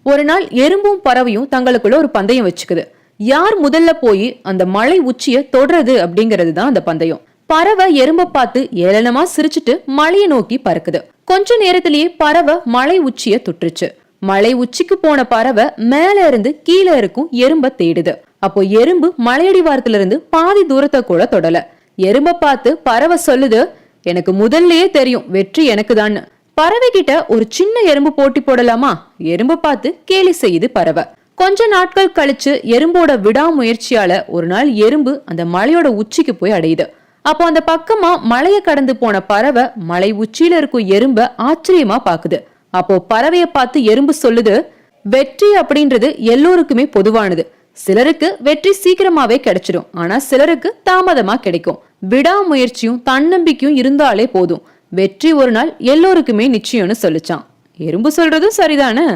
ஒரு நாள் எறும்பும் பறவையும் தங்களுக்குள்ள ஒரு பந்தயம் வச்சுக்குது. யார் முதல்ல போய் அந்த மலை உச்சிய தொடுறது அப்படிங்கிறது தான் அந்த பந்தயம். பறவை எறும்ப பார்த்து ஏளனமா சிரிச்சுட்டு மலையை நோக்கி பறக்குது. கொஞ்ச நேரத்திலேயே பறவை மலை உச்சிய தொட்டுருச்சு. மலை உச்சிக்கு போன பறவை மேல இருந்து கீழே இருக்கும் எறும்ப தேடுது. அப்போ எறும்பு மலையடிவாரத்துல இருந்து பாதி தூரத்தை கூட தொடல. எறும்ப பார்த்து பறவை சொல்லுது, எனக்கு முதல்லயே தெரியும் வெற்றி எனக்கு தான். பறவை கிட்ட ஒரு சின்ன எறும்பு போட்டி போடலாமா? எறும்பு பார்த்து கேலி செய்யுது பறவை. கொஞ்ச நாட்கள் கழிச்சு எறும்போட விடாமுயற்சியால ஒரு நாள் எறும்பு அந்த மலையோட உச்சிக்கு போய் அடையுது. அப்போ அந்த பக்கமா மலைய கடந்து போன பறவை மலை உச்சியில இருக்கும் எறும்ப ஆச்சரியமா பாக்குது. அப்போ பறவைய பார்த்து எறும்பு சொல்லுது, வெற்றி அப்படின்றது எல்லோருக்குமே பொதுவானது. சிலருக்கு வெற்றி சீக்கிரமாவே கிடைச்சிடும், ஆனா சிலருக்கு தாமதமா கிடைக்கும். விடாமுயற்சியும் தன்னம்பிக்கையும் இருந்தாலே போதும், வெற்றி ஒரு நாள் எல்லோருக்குமே நிச்சயம்னு சொல்லிச்சான். எறும்பு சொல்றதும் சரிதானே?